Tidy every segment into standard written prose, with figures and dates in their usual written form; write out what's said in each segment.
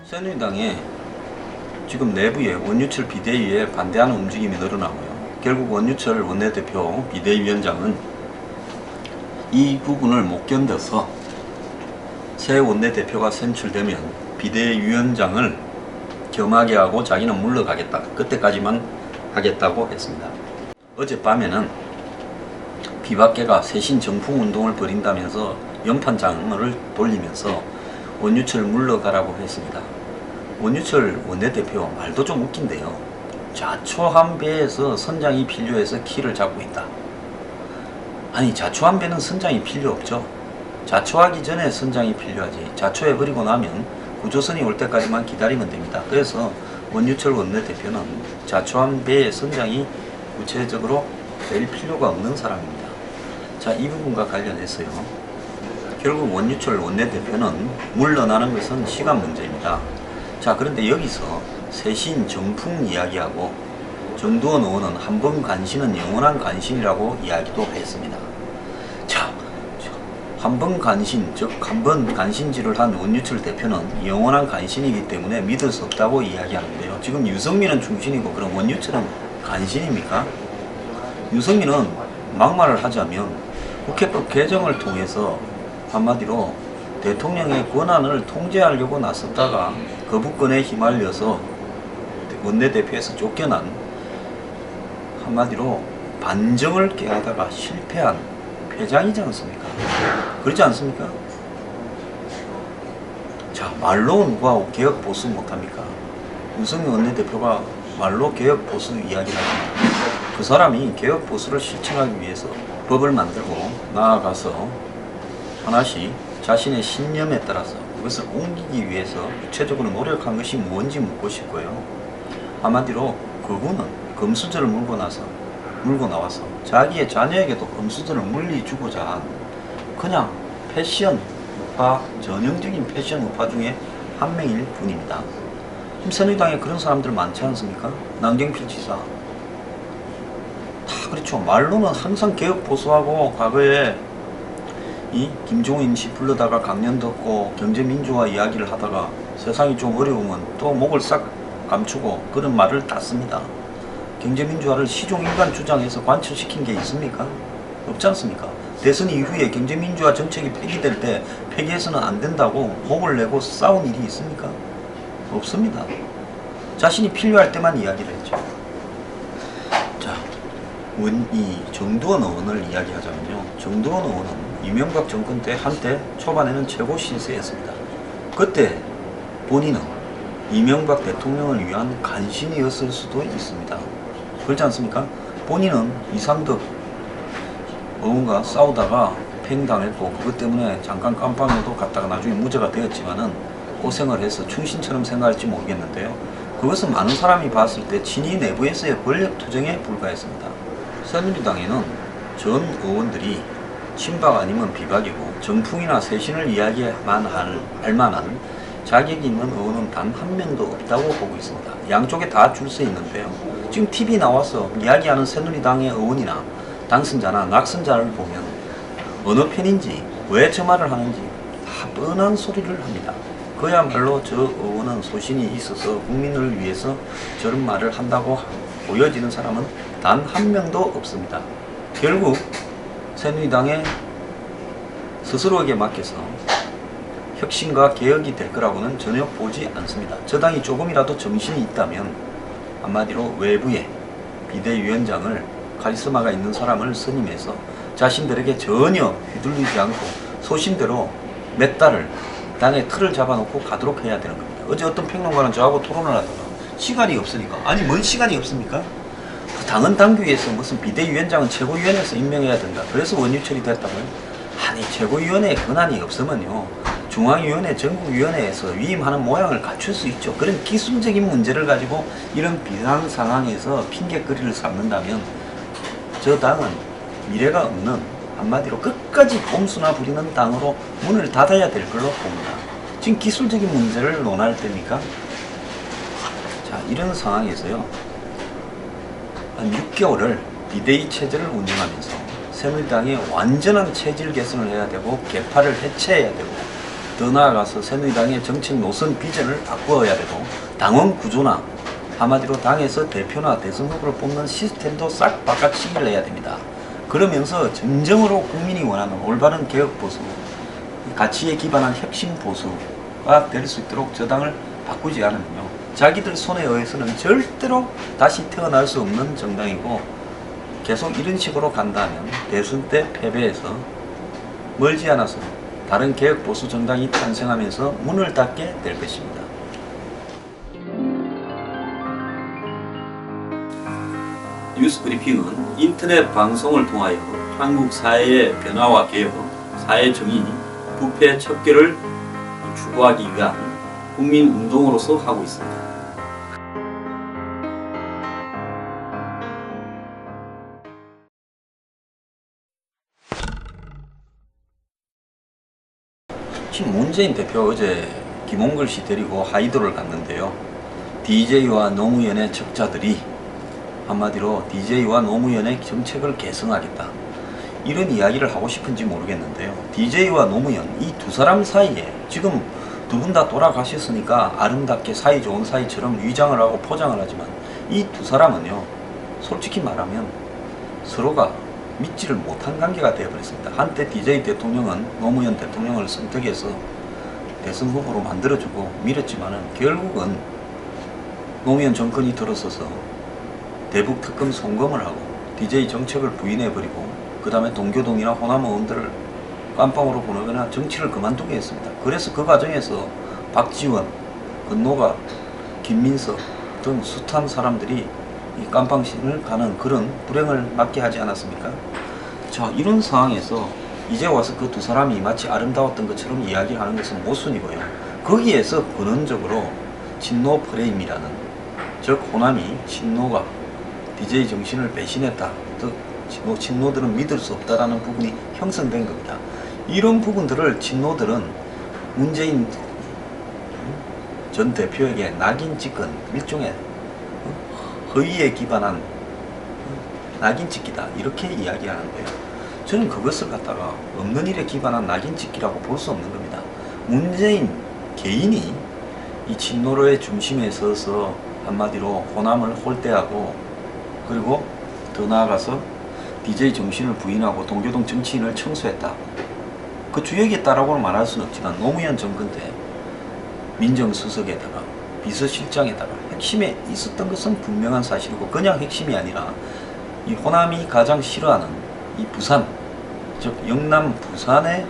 새누리당에 지금 내부에 원유철 비대위에 반대하는 움직임이 늘어나고요. 결국 원유철 원내대표 비대위원장은 이 부분을 못 견뎌서 새 원내대표가 선출되면 비대위원장을 겸하게 하고 자기는 물러가겠다. 그때까지만 하겠다고 했습니다. 어젯밤에는 비박계가 새신 정풍운동을 벌인다면서 연판장을 돌리면서 원유철 물러가라고 했습니다. 원유철 원내대표 말도 좀 웃긴데요. 자초한 배에서 선장이 필요해서 키를 잡고 있다. 아니, 자초한 배는 선장이 필요 없죠. 자초하기 전에 선장이 필요하지. 자초해버리고 나면 구조선이 올 때까지만 기다리면 됩니다. 그래서 원유철 원내대표는 자초한 배의 선장이 구체적으로 될 필요가 없는 사람입니다. 자, 이 부분과 관련해서요. 결국 원유철 원내대표는 물러나는 것은 시간 문제입니다. 자, 그런데 여기서 새신 정풍 이야기하고 정두원 의원은 한 번 간신은 영원한 간신이라고 이야기도 했습니다. 자, 한 번 간신, 즉 한 번 간신질을 한 원유철 대표는 영원한 간신이기 때문에 믿을 수 없다고 이야기하는데요. 지금 유승민은 중신이고 그럼 원유철은 간신입니까? 유승민은 막말을 하자면 국회법 개정을 통해서 한마디로 대통령의 권한을 통제하려고 나섰다가 거부권에 휘말려서 원내대표에서 쫓겨난, 한마디로 반정을 깨하다가 실패한 회장이지 않습니까? 그렇지 않습니까? 자, 말로 누가 개혁 보수 못합니까? 유승민 원내대표가 말로 개혁 보수 이야기를 합니다. 그 사람이 개혁 보수를 실천하기 위해서 법을 만들고 나아가서 하나씩 자신의 신념에 따라서 그것을 옮기기 위해서 구체적으로 노력한 것이 뭔지 묻고 싶고요. 한마디로 그분은 금수저를 물고 나와서 자기의 자녀에게도 금수저를 물리주고자 한 그냥 패션 우파, 전형적인 패션 우파 중에 한 명일 뿐입니다. 지금 새누리당에 그런 사람들 많지 않습니까? 남경필 지사. 다 그렇죠. 말로는 항상 개혁 보수하고 과거에 이 김종인 씨 불러다가 강연 듣고 경제민주화 이야기를 하다가 세상이 좀 어려우면 또 목을 싹 감추고 그런 말을 땄습니다. 경제민주화를 시종일관 주장해서 관철시킨 게 있습니까? 없지 않습니까? 대선 이후에 경제민주화 정책이 폐기될 때 폐기해서는 안 된다고 목을 내고 싸운 일이 있습니까? 없습니다. 자신이 필요할 때만 이야기를 했죠. 자, 이 정두원 의원을 이야기하자면요. 정두원 의원은 이명박 정권 때 한때 초반에는 최고 신세였습니다. 그때 본인은 이명박 대통령을 위한 간신이었을 수도 있습니다. 그렇지 않습니까? 본인은 이상덕 의원과 싸우다가 팽당했고 그것 때문에 잠깐 깜빵에도 갔다가 나중에 무죄가 되었지만은 고생을 해서 충신처럼 생각할지 모르겠는데요. 그것은 많은 사람이 봤을 때 친이 내부에서의 권력 투쟁에 불과했습니다. 새누리당에는 전 의원들이 친박 아니면 비박이고 정풍이나 새신을 이야기만 할 만한 자격이 있는 의원은 단 한 명도 없다고 보고 있습니다. 양쪽에 다 줄 서 있는데요. 지금 TV 나와서 이야기하는 새누리당의 의원이나 당선자나 낙선자를 보면 어느 편인지 왜 저 말을 하는지 다 뻔한 소리를 합니다. 그야말로 저 의원은 소신이 있어서 국민을 위해서 저런 말을 한다고 보여지는 사람은 단 한 명도 없습니다. 결국 새누리당의 스스로에게 맡겨서 혁신과 개혁이 될 거라고는 전혀 보지 않습니다. 저 당이 조금이라도 정신이 있다면 한마디로 외부에 비대위원장을 카리스마가 있는 사람을 선임해서 자신들에게 전혀 휘둘리지 않고 소신대로 몇 달을 당의 틀을 잡아놓고 가도록 해야 되는 겁니다. 어제 어떤 평론가는 저하고 토론을 하다가 시간이 없으니까, 아니 뭔 시간이 없습니까? 당은 당규에서 무슨 비대위원장은 최고위원회에서 임명해야 된다. 그래서 원유철이 됐다고요? 아니, 최고위원회에 권한이 없으면요 중앙위원회, 전국위원회에서 위임하는 모양을 갖출 수 있죠. 그런 기술적인 문제를 가지고 이런 비상 상황에서 핑계거리를 삼는다면 저 당은 미래가 없는, 한마디로 끝까지 꼼수나 부리는 당으로 문을 닫아야 될 걸로 봅니다. 지금 기술적인 문제를 논할 때입니까? 자, 이런 상황에서요 한 6개월을 비대위 체제를 운영하면서 새누리당의 완전한 체질 개선을 해야 되고 개파를 해체해야 되고 더 나아가서 새누리당의 정책 노선 비전을 바꾸어야 되고 당원 구조나 한마디로 당에서 대표나 대선 후보를 뽑는 시스템도 싹 바꿔치기를 해야 됩니다. 그러면서 진정으로 국민이 원하는 올바른 개혁 보수, 가치에 기반한 혁신 보수가 될 수 있도록 저당을 바꾸지 않으면요, 자기들 손에 의해서는 절대로 다시 태어날 수 없는 정당이고, 계속 이런 식으로 간다면 대선 때 패배해서 멀지 않아서 다른 개혁 보수 정당이 탄생하면서 문을 닫게 될 것입니다. 뉴스 브리핑은 인터넷 방송을 통하여 한국 사회의 변화와 개혁, 사회 정의, 부패 척결을 추구하기 위한 국민 운동으로서 하고 있습니다. 지금 문재인 대표 어제 김홍걸 씨 데리고 하이도를 갔는데요. DJ와 노무현의 척자들이 한마디로 DJ와 노무현의 정책을 계승하겠다, 이런 이야기를 하고 싶은지 모르겠는데요. DJ와 노무현, 이 두 사람 사이에 지금 두 분 다 돌아가셨으니까 아름답게 사이좋은 사이처럼 위장을 하고 포장을 하지만, 이 두 사람은요, 솔직히 말하면 서로가 믿지를 못한 관계가 되어버렸습니다. 한때 DJ 대통령은 노무현 대통령을 선택해서 대선 후보로 만들어주고 밀었지만은 결국은 노무현 정권이 들어서서 대북 특검 송금을 하고 DJ 정책을 부인해버리고 그 다음에 동교동이나 호남 의원들을 깜빵으로 보내거나 정치를 그만두게 했습니다. 그래서 그 과정에서 박지원, 건노가, 김민석 등 숱한 사람들이 이 깜빵신을 가는 그런 불행을 맞게 하지 않았습니까? 자, 이런 상황에서 이제 와서 그 두 사람이 마치 아름다웠던 것처럼 이야기를 하는 것은 모순이고요. 거기에서 근원적으로 친노 프레임이라는, 즉 호남이 친노가 DJ 정신을 배신했다, 즉 친노들은 믿을 수 없다라는 부분이 형성된 겁니다. 이런 부분들을 친노들은 문재인 전 대표에게 낙인 찍은 일종의 허위에 기반한 낙인 찍기다, 이렇게 이야기하는데요. 저는 그것을 갖다가 없는 일에 기반한 낙인 찍기라고 볼 수 없는 겁니다. 문재인 개인이 이 친노로의 중심에 서서 한마디로 호남을 홀대하고, 그리고 더 나아가서 DJ 정신을 부인하고 동교동 정치인을 청소했다, 그 주역이었다라고는 말할 수는 없지만 노무현 정권 때 민정수석에다가 비서실장에다가 핵심에 있었던 것은 분명한 사실이고, 그냥 핵심이 아니라 이 호남이 가장 싫어하는 이 부산, 즉 영남 부산의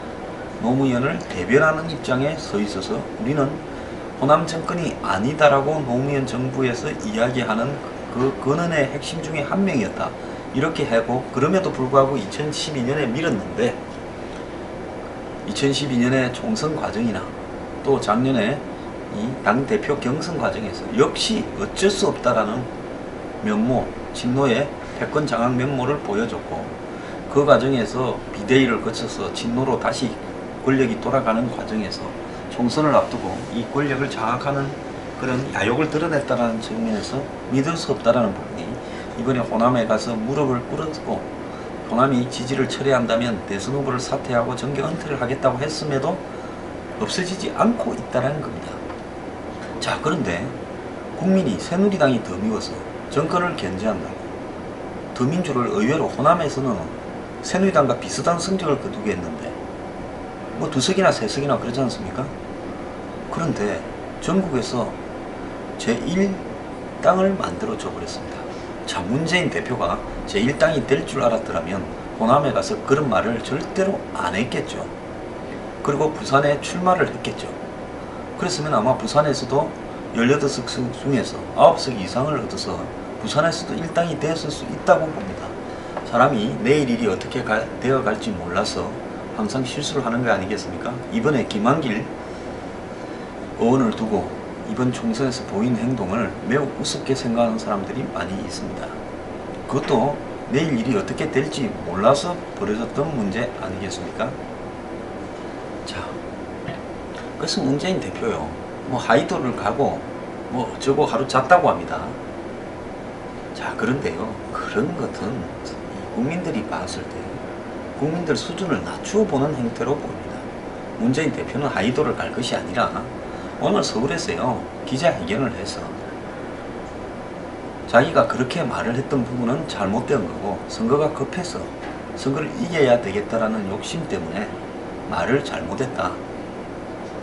노무현을 대변하는 입장에 서 있어서 우리는 호남 정권이 아니다라고 노무현 정부에서 이야기하는 그 근원의 핵심 중에 한 명이었다, 이렇게 하고, 그럼에도 불구하고 2012년에 밀었는데 2012년에 총선 과정이나 또 작년에 이 당대표 경선 과정에서 역시 어쩔 수 없다라는 면모, 친노의 패권 장악 면모를 보여줬고, 그 과정에서 비대위를 거쳐서 친노로 다시 권력이 돌아가는 과정에서 총선을 앞두고 이 권력을 장악하는 그런 야욕을 드러냈다는 측면에서 믿을 수 없다라는 부분이, 이번에 호남에 가서 무릎을 꿇었고 호남이 지지를 철회한다면 대선 후보를 사퇴하고 정계 은퇴를 하겠다고 했음에도 없어지지 않고 있다는 겁니다. 자, 그런데 국민이 새누리당이 더 미워서 정권을 견제한다고 더민주를 의외로 호남에서는 새누리당과 비슷한 성적을 거두게 했는데 뭐 2석이나 3석이나 그러지 않습니까? 그런데 전국에서 제1당을 만들어줘 버렸습니다. 자, 문재인 대표가 제1당이 될 줄 알았더라면 호남에 가서 그런 말을 절대로 안 했겠죠. 그리고 부산에 출마를 했겠죠. 그랬으면 아마 부산에서도 18석 중에서 9석 이상을 얻어서 부산에서도 1당이 되었을 수 있다고 봅니다. 사람이 내일 일이 어떻게 되어갈지 몰라서 항상 실수를 하는 거 아니겠습니까? 이번에 김한길 의원을 두고 이번 총선에서 보인 행동을 매우 우습게 생각하는 사람들이 많이 있습니다. 그것도 내일 일이 어떻게 될지 몰라서 벌어졌던 문제 아니겠습니까? 자, 그래서 문재인 대표요, 뭐 하이도를 가고 뭐 저거 하루 잤다고 합니다. 자, 그런데요, 그런 것은 국민들이 봤을 때 국민들 수준을 낮추어 보는 행태로 보입니다. 문재인 대표는 하이도를 갈 것이 아니라 오늘 서울에서요 기자회견을 해서 자기가 그렇게 말을 했던 부분은 잘못된 거고 선거가 급해서 선거를 이겨야 되겠다라는 욕심 때문에 말을 잘못했다.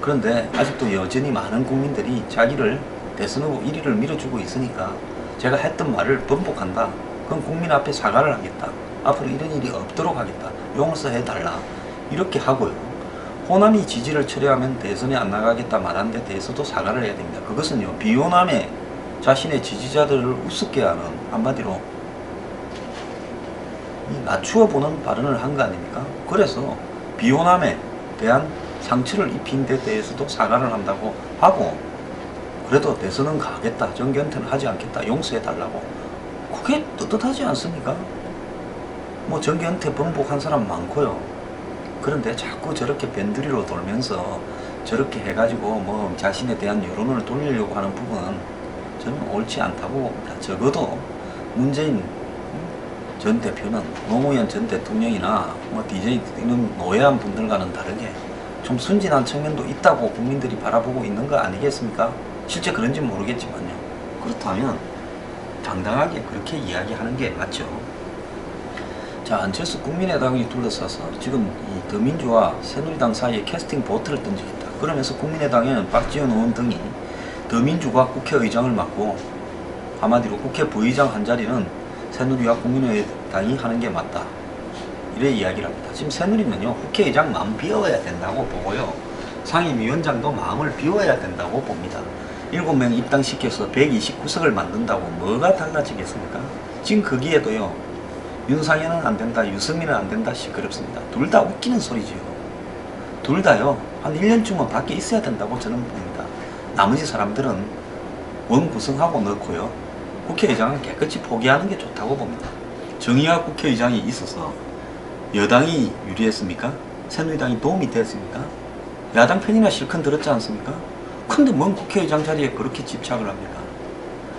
그런데 아직도 여전히 많은 국민들이 자기를 대선 후보 1위를 밀어주고 있으니까 제가 했던 말을 번복한다. 그럼 국민 앞에 사과를 하겠다. 앞으로 이런 일이 없도록 하겠다. 용서해 달라. 이렇게 하고요. 호남이 지지를 철회하면 대선에 안 나가겠다 말하는데 대해서도 사과를 해야 됩니다. 그것은요 비호남의 자신의 지지자들을 우습게 하는 한마디로 낮추어 보는 발언을 한 거 아닙니까? 그래서 비호남에 대한 상처를 입힌 데 대해서도 사과를 한다고 하고 그래도 대선은 가겠다. 정계은퇴는 하지 않겠다. 용서해 달라고. 그게 떳떳하지 않습니까? 뭐 정계은퇴 번복한 사람 많고요. 그런데 자꾸 저렇게 변두리로 돌면서 저렇게 해가지고 뭐 자신에 대한 여론을 돌리려고 하는 부분은 저는 옳지 않다고 봅니다. 적어도 문재인 전 대표는 노무현 전 대통령이나 뭐 DJ 이런 노예한 분들과는 다르게 좀 순진한 측면도 있다고 국민들이 바라보고 있는 거 아니겠습니까? 실제 그런지 모르겠지만요. 그렇다면 당당하게 그렇게 이야기하는 게 맞죠. 자, 안철수 국민의당이 둘러싸서 지금 이 더민주와 새누리당 사이에 캐스팅 보트를 던지겠다. 그러면서 국민의당에는 박지원 의원 등이 더민주가 국회의장을 맡고 한마디로 국회 부의장 한 자리는 새누리와 국민의당이 하는 게 맞다. 이래 이야기를 합니다. 지금 새누리는요 국회의장 마음 비워야 된다고 보고요. 상임위원장도 마음을 비워야 된다고 봅니다. 7명 입당시켜서 129석을 만든다고 뭐가 달라지겠습니까? 지금 거기에도요 윤상현은 안 된다, 유승민은 안 된다 시끄럽습니다. 둘 다 웃기는 소리지요. 둘 다요 한 1년쯤은 밖에 있어야 된다고 저는 봅니다. 나머지 사람들은 원 구성하고 넣고요 국회의장은 깨끗이 포기하는 게 좋다고 봅니다. 정의화 국회의장이 있어서 여당이 유리했습니까? 새누리당이 도움이 됐습니까? 야당 편이나 실컷 들었지 않습니까? 근데 뭔 국회의장 자리에 그렇게 집착을 합니까?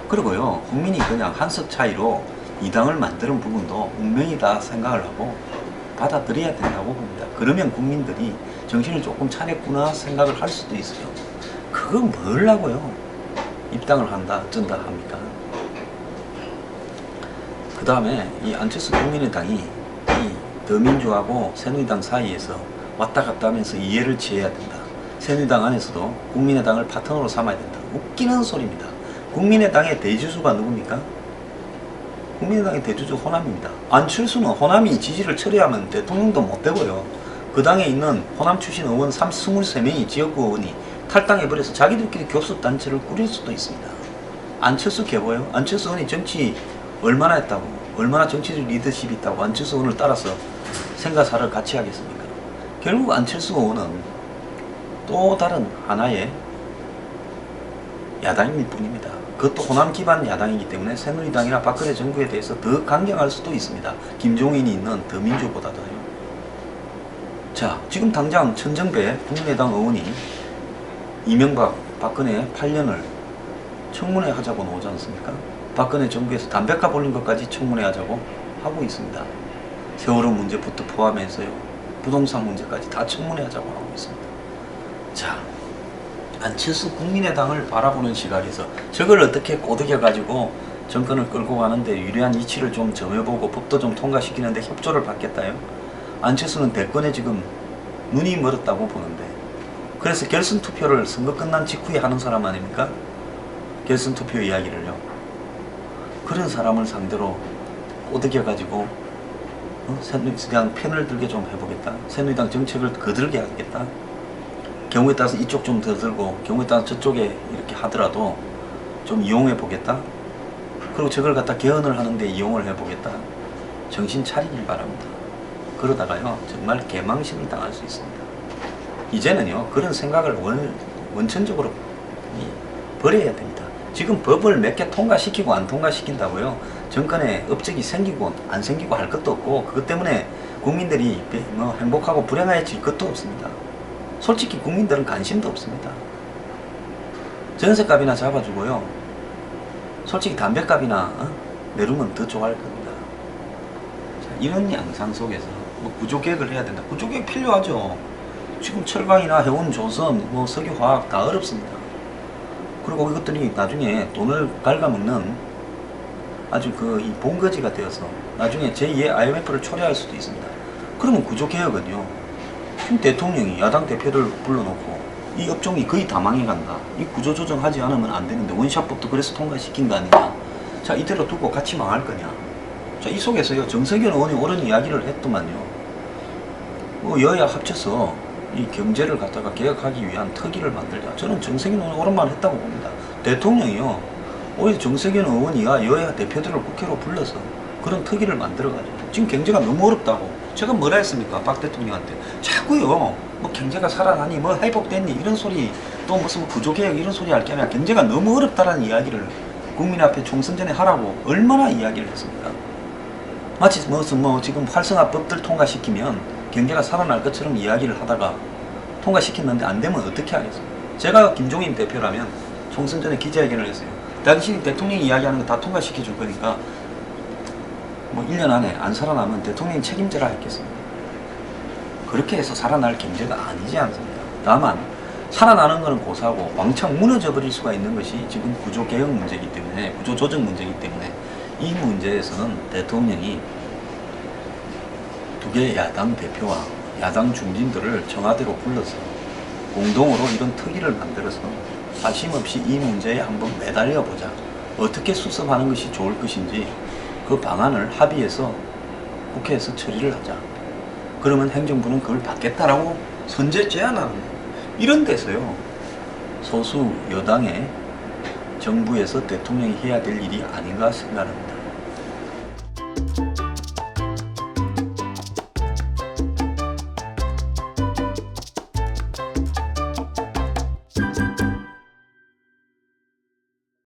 그리고요 국민이 그냥 한석 차이로 이 당을 만드는 부분도 운명이다 생각을 하고 받아들여야 된다고 봅니다. 그러면 국민들이 정신을 조금 차렸구나 생각을 할 수도 있어요. 그거 뭘라고요? 입당을 한다 어쩐다 합니까? 그 다음에 이 안철수 국민의당이 이 더민주하고 새누리당 사이에서 왔다 갔다 하면서 이해를 취해야 된다. 새누리당 안에서도 국민의당을 파트너로 삼아야 된다. 웃기는 소리입니다. 국민의당의 대주주가 누굽니까? 국민의당의 대주주 호남입니다. 안철수는 호남이 지지를 철회하면 대통령도 못 되고요. 그 당에 있는 호남 출신 의원 23명이 지역구 의원이 탈당해버려서 자기들끼리 교섭단체를 꾸릴 수도 있습니다. 안철수 개보요? 안철수 의원이 정치 얼마나 했다고? 얼마나 정치적 리더십이 있다고 안철수 의원을 따라서 생가사를 같이 하겠습니까? 결국 안철수 의원은 또 다른 하나의 야당일 뿐입니다. 그것도 호남 기반 야당이기 때문에 새누리당이나 박근혜 정부에 대해서 더 강경할 수도 있습니다. 김종인이 있는 더민주보다도요. 자, 지금 당장 천정배 국민의당 의원이 이명박, 박근혜 8년을 청문회 하자고 나오지 않습니까? 박근혜 정부에서 담배값 올린 것까지 청문회 하자고 하고 있습니다. 세월호 문제부터 포함해서요. 부동산 문제까지 다 청문회 하자고 하고 있습니다. 자, 안철수 국민의당을 바라보는 시각에서 저걸 어떻게 꼬드겨가지고 정권을 끌고 가는데 유리한 이치를 좀 점해보고 법도 좀 통과시키는데 협조를 받겠다요. 안철수는 대권에 지금 눈이 멀었다고 보는데 그래서 결선 투표를 선거 끝난 직후에 하는 사람 아닙니까? 결선 투표 이야기를요. 그런 사람을 상대로 꼬드겨가지고 새누리당 편을 들게 좀 해보겠다. 새누리당 정책을 거들게 하겠다. 경우에 따라서 이쪽 좀 더 들고 경우에 따라서 저쪽에 이렇게 하더라도 좀 이용해 보겠다. 그리고 저걸 갖다 개헌을 하는데 이용을 해 보겠다. 정신 차리길 바랍니다. 그러다가요 정말 개망신을 당할 수 있습니다. 이제는요 그런 생각을 원천적으로 버려야 됩니다. 지금 법을 몇 개 통과시키고 안 통과시킨다고요 정권에 업적이 생기고 안 생기고 할 것도 없고 그것 때문에 국민들이 뭐 행복하고 불행해질 것도 없습니다. 솔직히 국민들은 관심도 없습니다. 전세값이나 잡아주고요 솔직히 담배값이나 내리면 더 좋아할 겁니다. 자, 이런 양상 속에서 뭐 구조개혁을 해야 된다. 구조개혁 필요하죠. 지금 철강이나 해운, 조선, 뭐 석유화학 다 어렵습니다. 그리고 이것들이 나중에 돈을 갉아먹는 아주 이 본거지가 되어서 나중에 제2의 IMF를 초래할 수도 있습니다. 그러면 구조개혁은요, 지금 대통령이 야당 대표들 불러놓고 이 업종이 거의 다 망해간다, 이 구조조정하지 않으면 안 되는데 원샷법도 그래서 통과시킨 거 아니냐, 자 이대로 두고 같이 망할 거냐. 자 이 속에서요, 정세균 의원이 옳은 이야기를 했더만요, 뭐 여야 합쳐서 이 경제를 갖다가 개혁하기 위한 특위를 만들자. 저는 정세균 의원이 옳은 말을 했다고 봅니다. 대통령이요, 오히려 정세균 의원이야 여야 대표들을 국회로 불러서 그런 특위를 만들어가지고, 지금 경제가 너무 어렵다고 제가 뭐라 했습니까? 박 대통령한테 자꾸요 뭐 경제가 살아나니 뭐 회복됐니 이런 소리, 또 무슨 뭐 구조개혁 이런 소리 할 게 아니라 경제가 너무 어렵다라는 이야기를 국민 앞에 총선 전에 하라고 얼마나 이야기를 했습니까? 마치 무슨 뭐 지금 활성화법들 통과시키면 경제가 살아날 것처럼 이야기를 하다가 통과시켰는데 안 되면 어떻게 하겠습니까? 제가 김종인 대표라면 총선 전에 기자회견을 했어요. 당신이 대통령이 이야기하는 거 다 통과시켜 줄 거니까 뭐 1년 안에 안 살아나면 대통령이 책임져라 했겠습니다. 그렇게 해서 살아날 경제가 아니지 않습니까? 다만 살아나는 것은 고사고 왕창 무너져 버릴 수가 있는 것이 지금 구조개혁 문제이기 때문에, 구조조정 문제이기 때문에 이 문제에서는 대통령이 두 개의 야당 대표와 야당 중진들을 청와대로 불러서 공동으로 이런 특위를 만들어서 사심없이 이 문제에 한번 매달려 보자. 어떻게 수습하는 것이 좋을 것인지 그 방안을 합의해서 국회에서 처리를 하자. 그러면 행정부는 그걸 받겠다라고 선제 제안하는 거예요. 이런 데서요, 소수 여당의 정부에서 대통령이 해야 될 일이 아닌가 생각합니다.